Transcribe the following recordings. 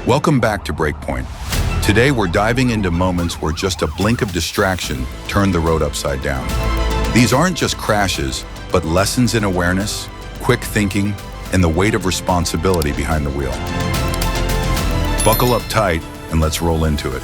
Welcome back to Breakpoint. Today we're diving into moments where just a blink of distraction turned the road upside down. These aren't just crashes, but lessons in awareness, quick thinking, and the weight of responsibility behind the wheel. Buckle up tight and let's roll into it.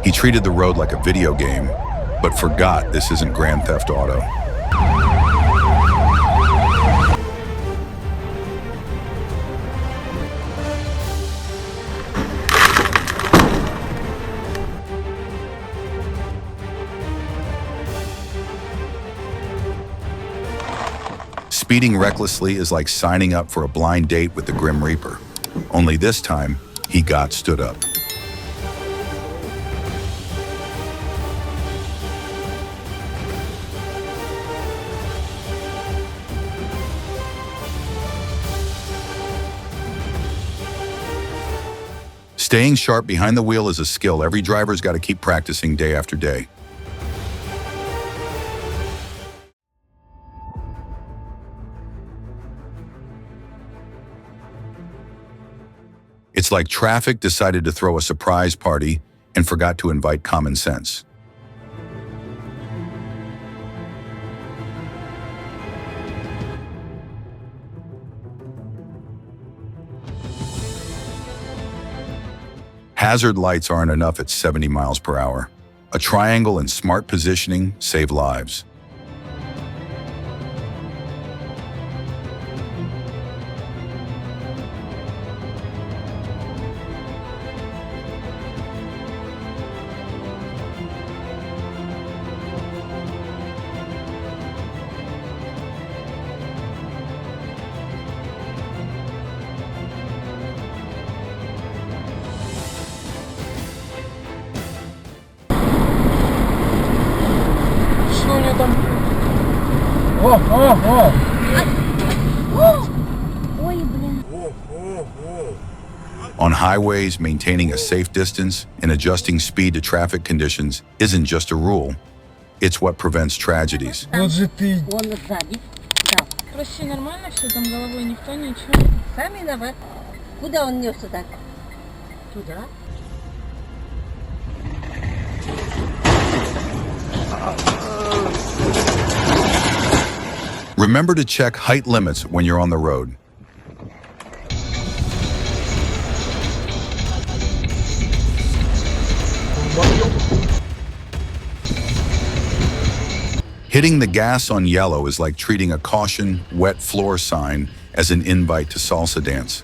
He treated the road like a video game, but forgot this isn't Grand Theft Auto. Speeding recklessly is like signing up for a blind date with the Grim Reaper. Only this time, he got stood up. Staying sharp behind the wheel is a skill every driver's got to keep practicing day after day. It's like traffic decided to throw a surprise party and forgot to invite common sense. Hazard lights aren't enough at 70 miles per hour. A triangle and smart positioning save lives. On highways, maintaining a safe distance and adjusting speed to traffic conditions isn't just a rule, it's what prevents tragedies. Вот же ты. Вон сзади. Да. Проще нормально все, там головой никто ничего. Сам виноват. Куда он несся так? Туда. Remember to check height limits when you're on the road. Hitting the gas on yellow is like treating a caution, wet floor sign as an invite to salsa dance.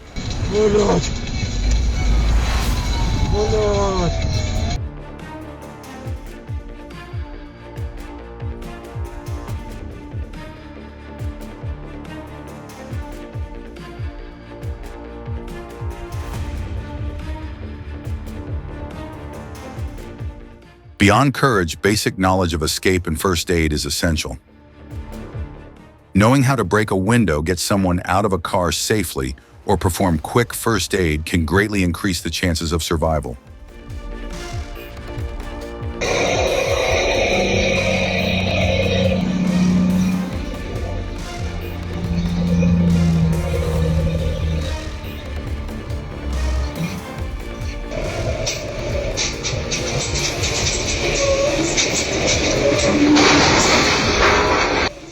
Beyond courage, basic knowledge of escape and first aid is essential. Knowing how to break a window, get someone out of a car safely, or perform quick first aid can greatly increase the chances of survival.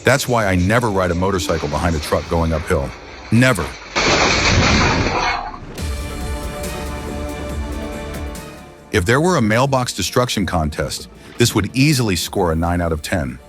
That's why I never ride a motorcycle behind a truck going uphill. Never. If there were a mailbox destruction contest, this would easily score a 9 out of 10.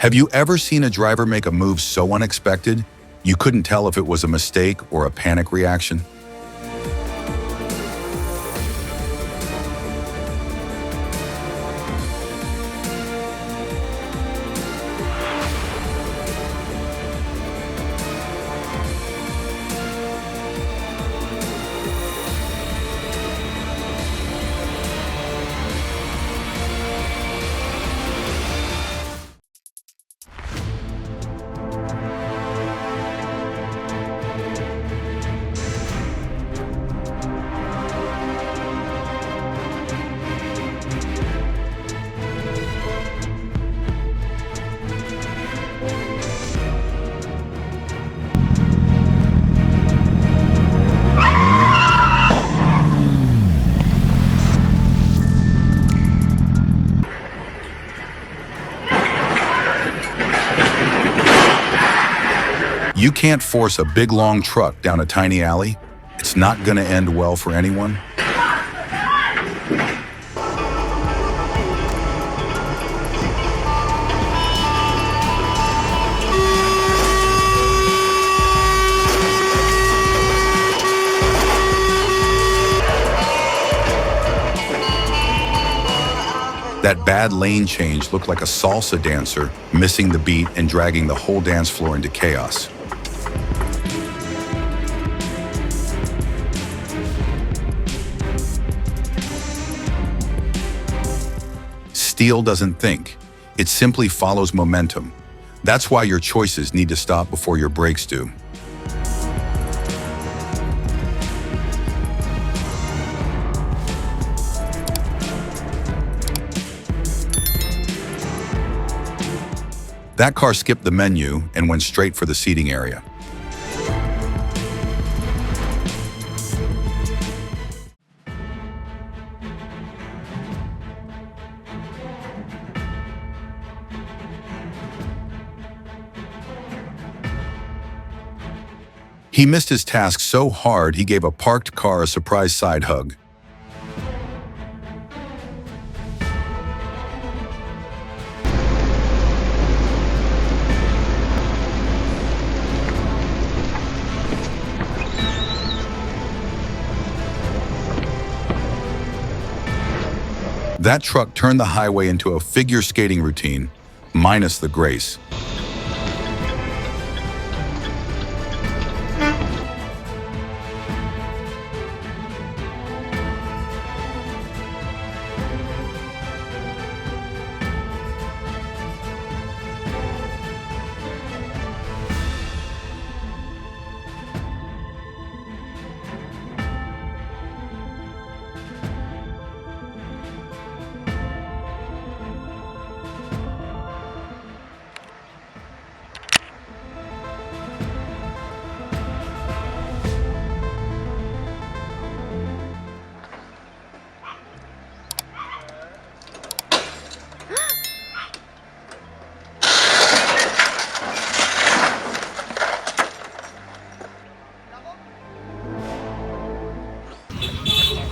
Have you ever seen a driver make a move so unexpected, you couldn't tell if it was a mistake or a panic reaction? You can't force a big long truck down a tiny alley. It's not going to end well for anyone. That bad lane change looked like a salsa dancer missing the beat and dragging the whole dance floor into chaos. Steel doesn't think. It simply follows momentum. That's why your choices need to stop before your brakes do. That car skipped the menu and went straight for the seating area. He missed his task so hard he gave a parked car a surprise side hug. That truck turned the highway into a figure skating routine, minus the grace.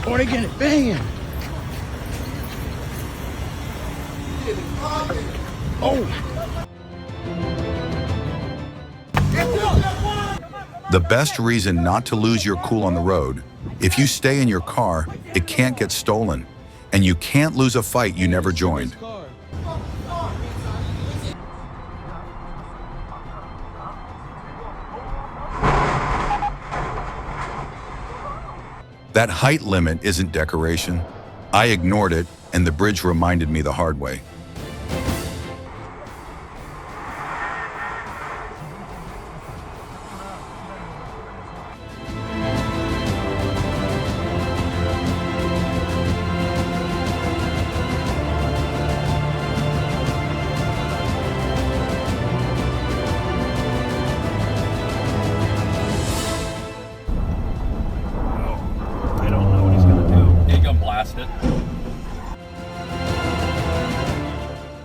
Oh, they getting it banging. Oh. The best reason not to lose your cool on the road, if you stay in your car, it can't get stolen, and you can't lose a fight you never joined. That height limit isn't decoration. I ignored it, and the bridge reminded me the hard way.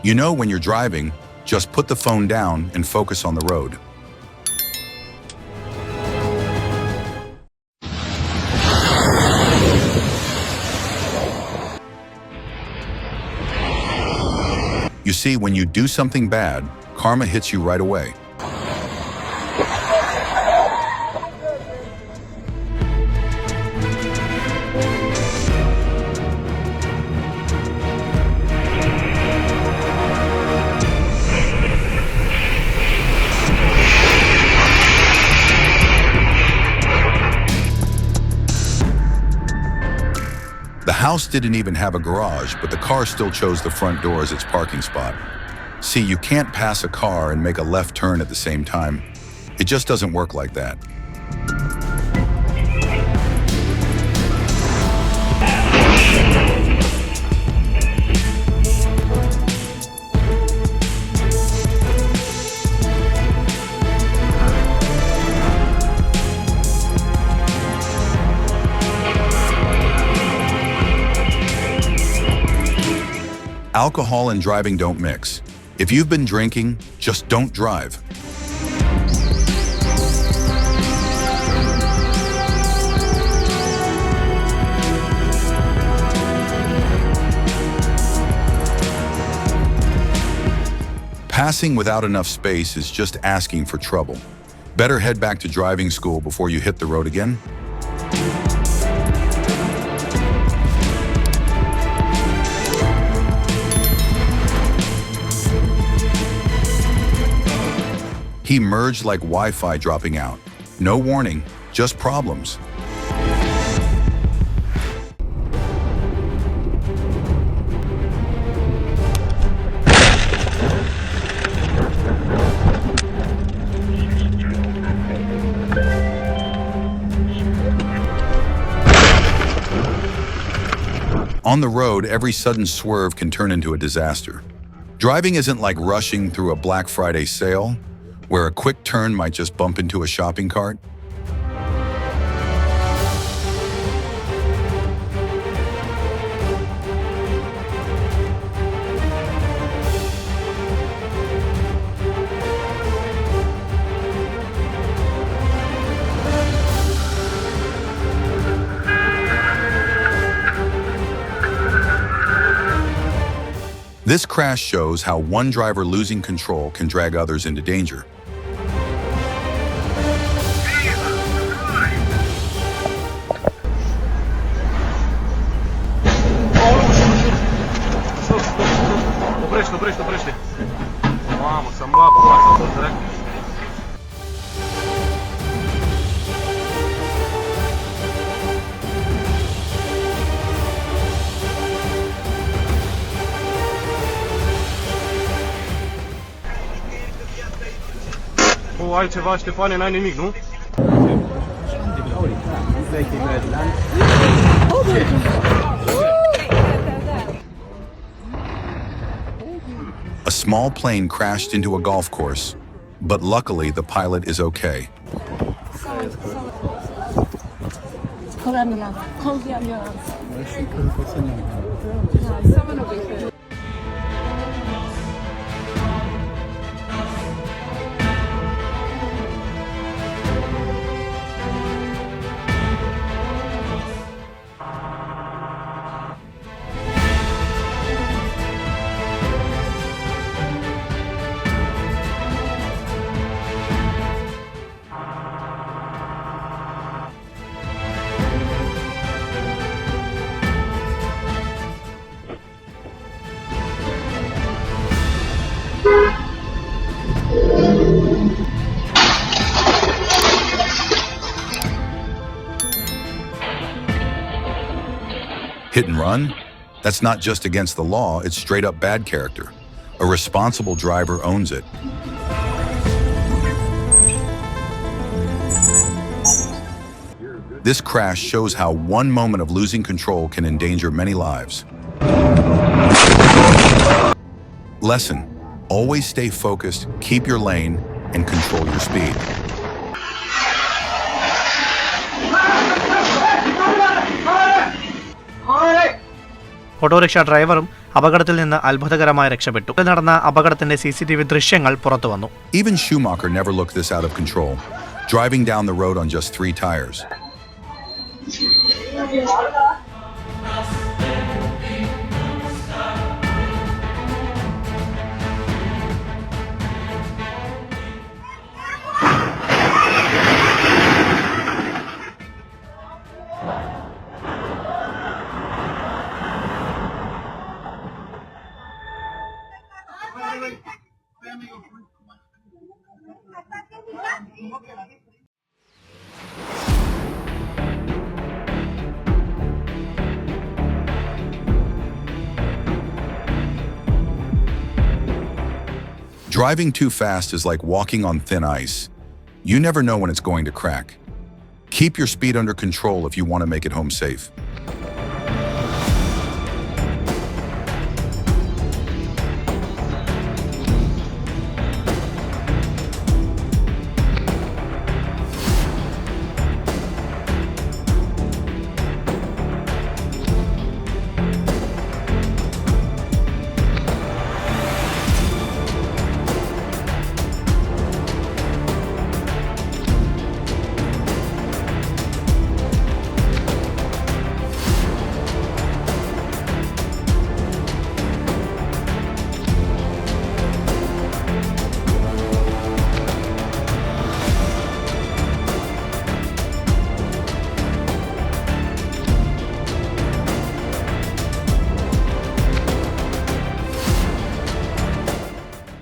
You know when you're driving, just put the phone down and focus on the road. You see, when you do something bad, karma hits you right away. The house didn't even have a garage, but the car still chose the front door as its parking spot. See, you can't pass a car and make a left turn at the same time. It just doesn't work like that. Alcohol and driving don't mix. If you've been drinking, just don't drive. Passing without enough space is just asking for trouble. Better head back to driving school before you hit the road again. He merged like Wi-Fi dropping out. No warning, just problems. On the road, every sudden swerve can turn into a disaster. Driving isn't like rushing through a Black Friday sale, where a quick turn might just bump into a shopping cart. This crash shows how one driver losing control can drag others into danger. Прийшли. Мамо, сама була, так? Altceva, Ștefane, n-ai nimic, nu? A small plane crashed into a golf course, but luckily the pilot is okay. Hit and run? That's not just against the law, it's straight up bad character. A responsible driver owns it. This crash shows how one moment of losing control can endanger many lives. Lesson: always stay focused, keep your lane, and control your speed. Autorickshaw ഡ്രൈവറും അപകടത്തിൽ നിന്ന് അത്ഭുതകരമായി രക്ഷപ്പെട്ടു. നടന്ന അപകടത്തിന്റെ CCTV ദൃശ്യങ്ങൾ പുറത്തുവന്നു. Even Schumacher never looked this out of control, driving down the road on just 3 tires. Driving too fast is like walking on thin ice. You never know when it's going to crack. Keep your speed under control if you want to make it home safe.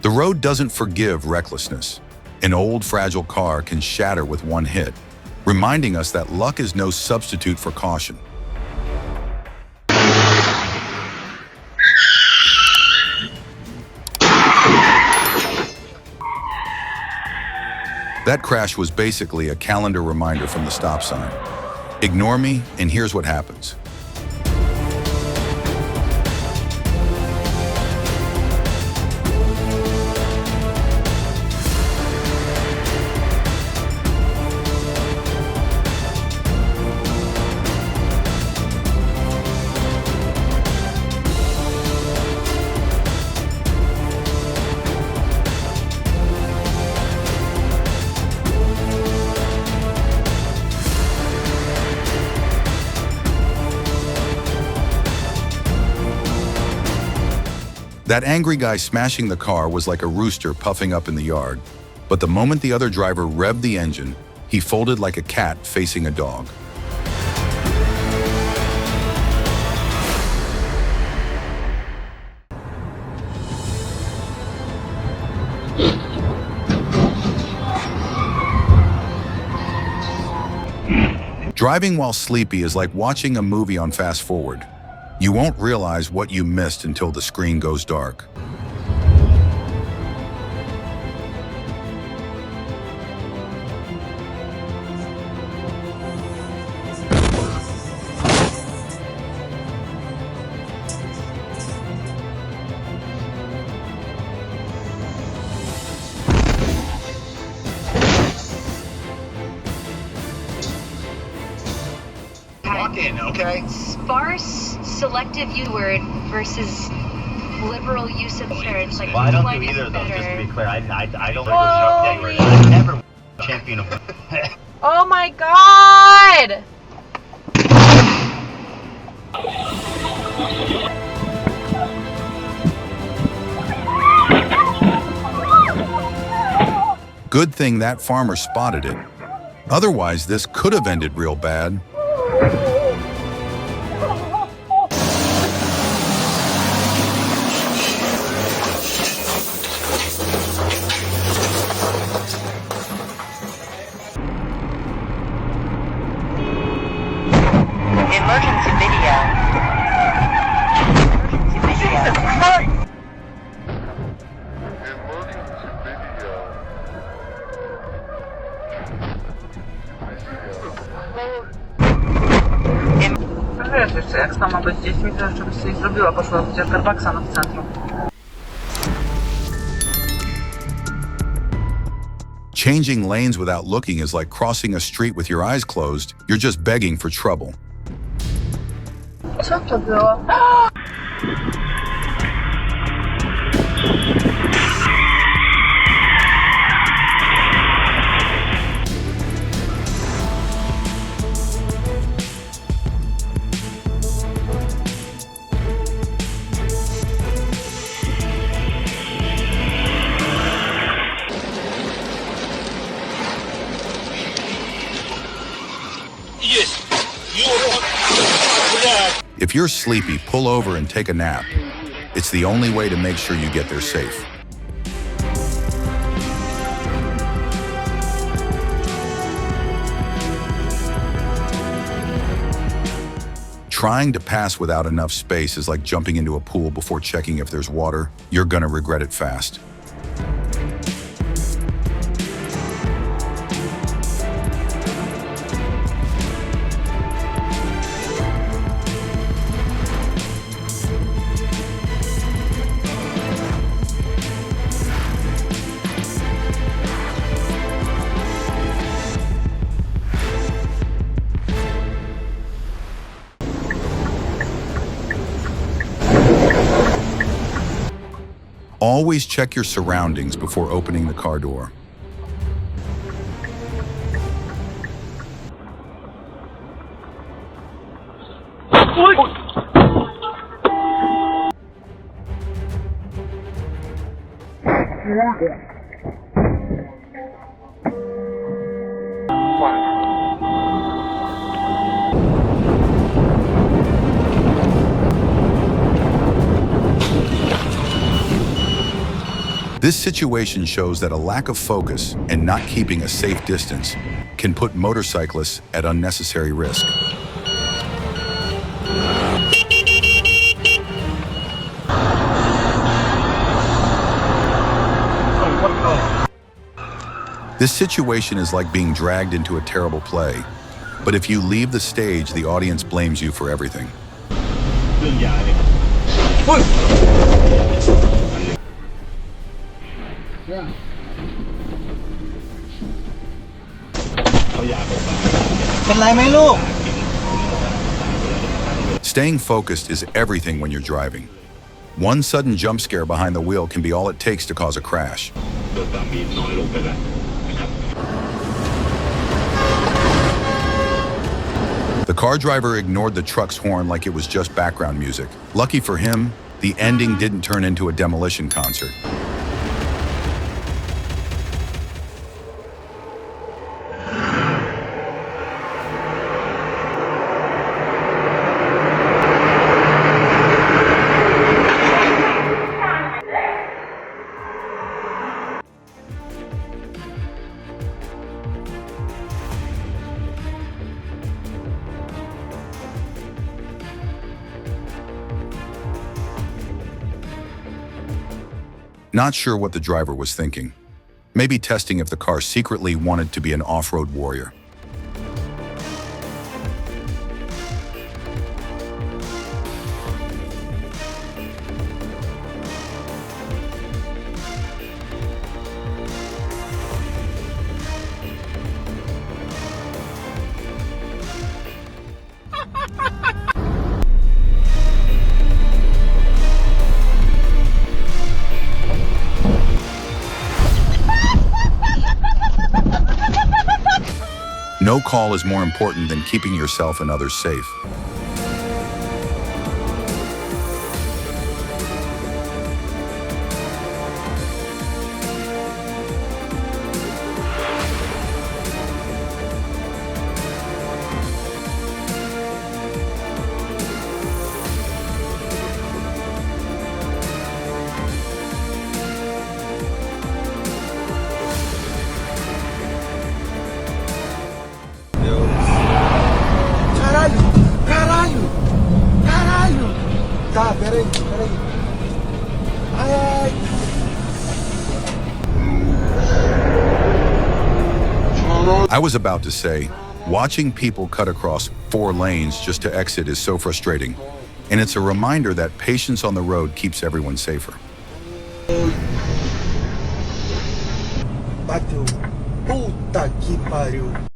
The road doesn't forgive recklessness. An old, fragile car can shatter with one hit, reminding us that luck is no substitute for caution. That crash was basically a calendar reminder from the stop sign. Ignore me, and here's what happens. That angry guy smashing the car was like a rooster puffing up in the yard. But the moment the other driver revved the engine, he folded like a cat facing a dog. Driving while sleepy is like watching a movie on fast forward. You won't realize what you missed until the screen goes dark. Walk in, okay? Sparse selective word versus liberal use of words. Like, Well, I don't one do is either of those, just to better. be clear. I don't like I never champion of Oh my god! Good thing that farmer spotted it. Otherwise, this could have ended real bad. Emergency video. Wiesz jeszcze, jak sama być z dziećmi, to jeszcze byś coś zrobiła, poszła do Starbucksa w centrum. Changing lanes without looking is like crossing a street with your eyes closed. You're just begging for trouble. Co to było? If you're sleepy, pull over and take a nap. It's the only way to make sure you get there safe. Trying to pass without enough space is like jumping into a pool before checking if there's water. You're gonna regret it fast. Always check your surroundings before opening the car door. This situation shows that a lack of focus and not keeping a safe distance can put motorcyclists at unnecessary risk. This situation is like being dragged into a terrible play, but if you leave the stage, the audience blames you for everything. Staying focused is everything when you're driving. One sudden jump scare behind the wheel can be all it takes to cause a crash. The car driver ignored the truck's horn like it was just background music. Lucky for him, the ending didn't turn into a demolition concert. Not sure what the driver was thinking. Maybe testing if the car secretly wanted to be an off-road warrior. No call is more important than keeping yourself and others safe. I was about to say, watching people cut across 4 lanes just to exit is so frustrating, and it's a reminder that patience on the road keeps everyone safer. Puta que pariu.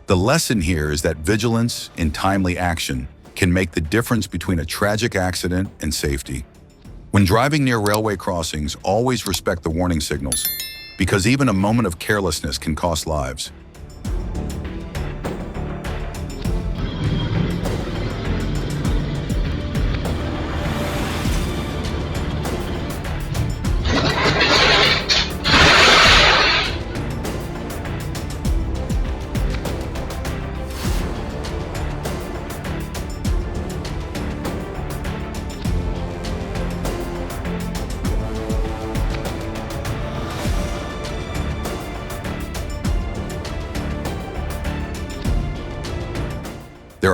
The lesson here is that vigilance and timely action can make the difference between a tragic accident and safety. When driving near railway crossings, always respect the warning signals, because even a moment of carelessness can cost lives.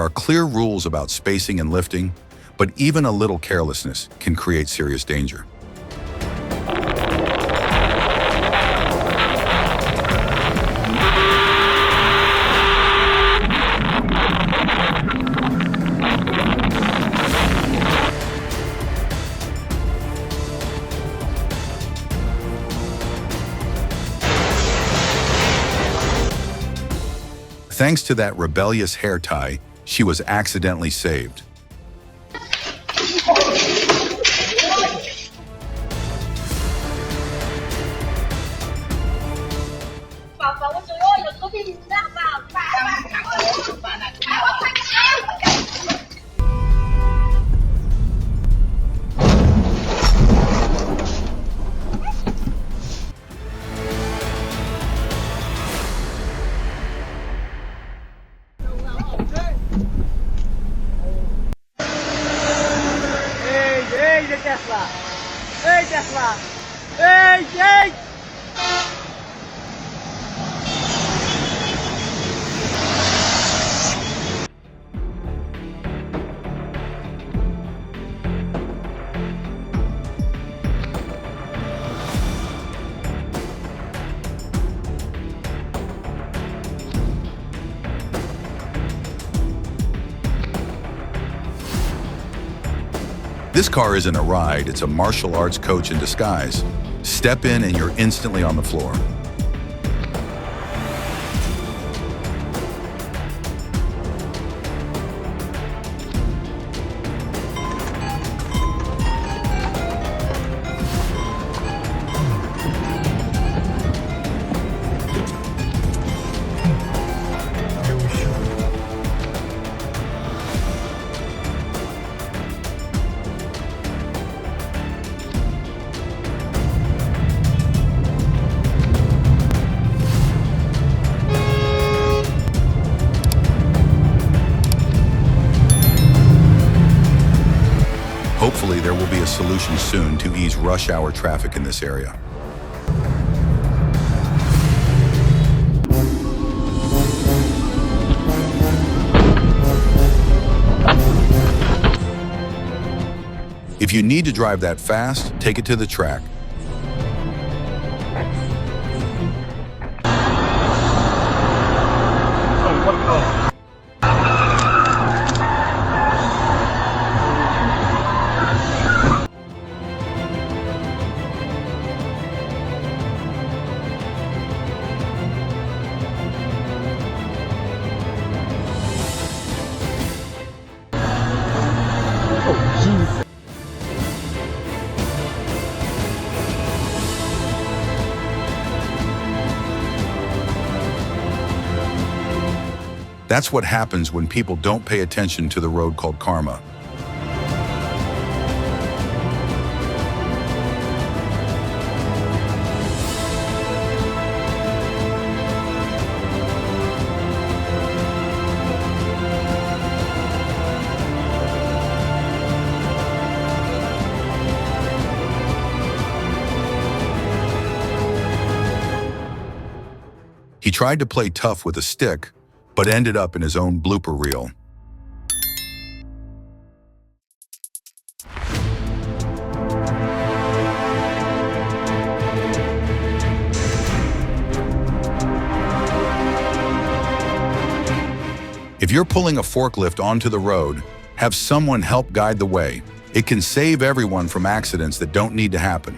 are clear rules about spacing and lifting, but even a little carelessness can create serious danger. Thanks to that rebellious hair tie, she was accidentally saved. This car isn't a ride, it's a martial arts coach in disguise. Step in and you're instantly on the floor. Hopefully, there will be a solution soon to ease rush hour traffic in this area. If you need to drive that fast, take it to the track. That's what happens when people don't pay attention to the road called karma. He tried to play tough with a stick, but ended up in his own blooper reel. If you're pulling a forklift onto the road, have someone help guide the way. It can save everyone from accidents that don't need to happen.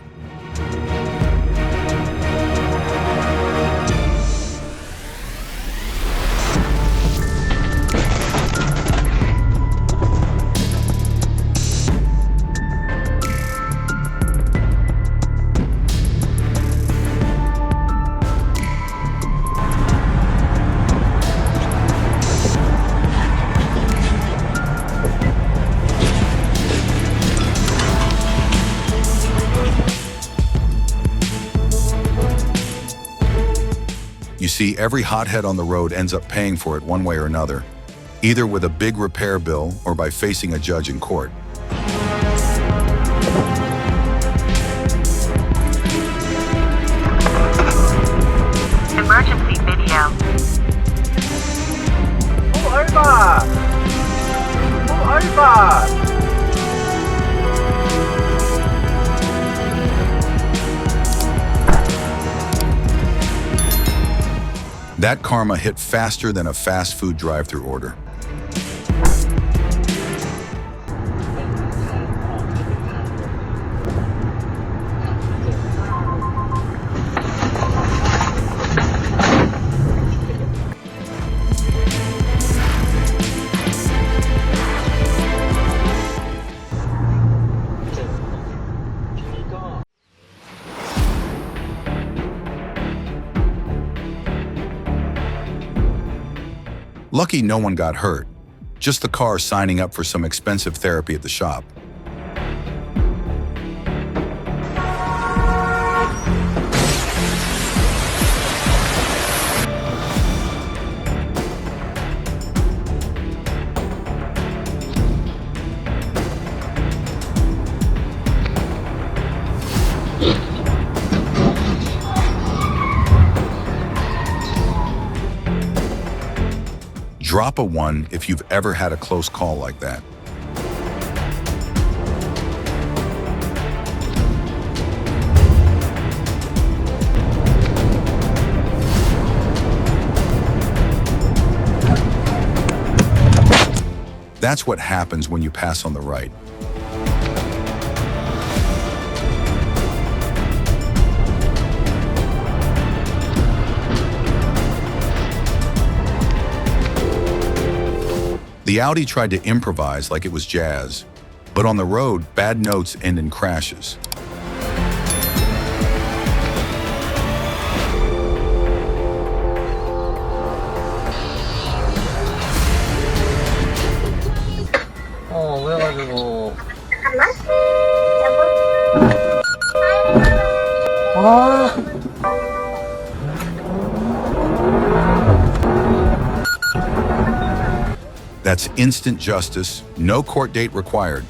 You see, every hothead on the road ends up paying for it one way or another, either with a big repair bill or by facing a judge in court. Emergency video. Oh, Irma! That karma hit faster than a fast food drive-thru order. Lucky no one got hurt, just the car signing up for some expensive therapy at the shop. Drop a 1 if you've ever had a close call like that. That's what happens when you pass on the right. The Audi tried to improvise like it was jazz, but on the road, bad notes end in crashes. That's instant justice, no court date required.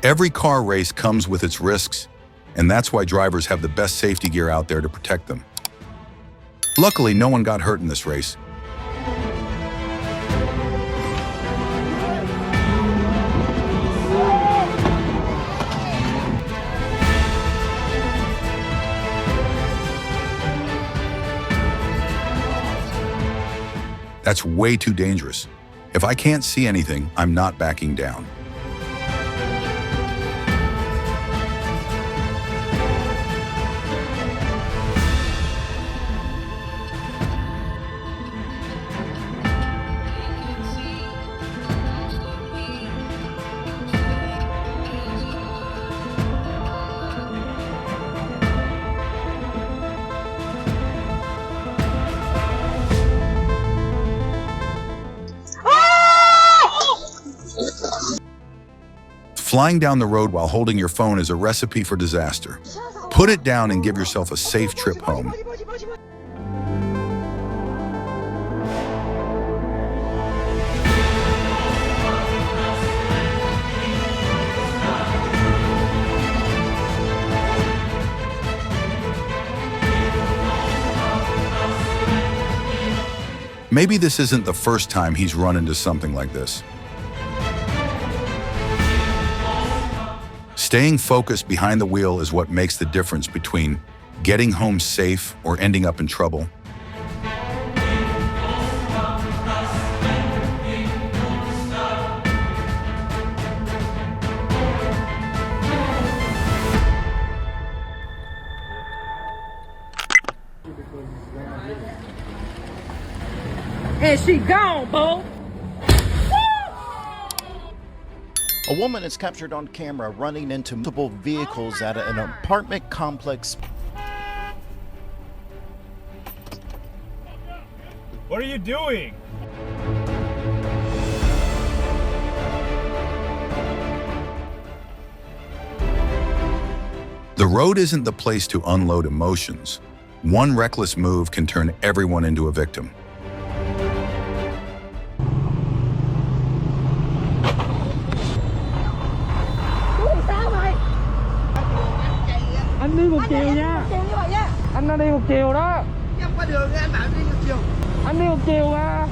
Every car race comes with its risks, and that's why drivers have the best safety gear out there to protect them. Luckily, no one got hurt in this race. That's way too dangerous. If I can't see anything, I'm not backing down. Flying down the road while holding your phone is a recipe for disaster. Put it down and give yourself a safe trip home. Maybe this isn't the first time he's run into something like this. Staying focused behind the wheel is what makes the difference between getting home safe or ending up in trouble. And she gone, bo. A woman is captured on camera running into multiple vehicles at an apartment complex. What are you doing? road isn't the place to unload emotions. One reckless move can turn everyone into a victim. Anh đi một chiều nha. Anh đang đi một chiều đó. Em qua đường anh bảo đi một chiều. Anh đi một chiều mà.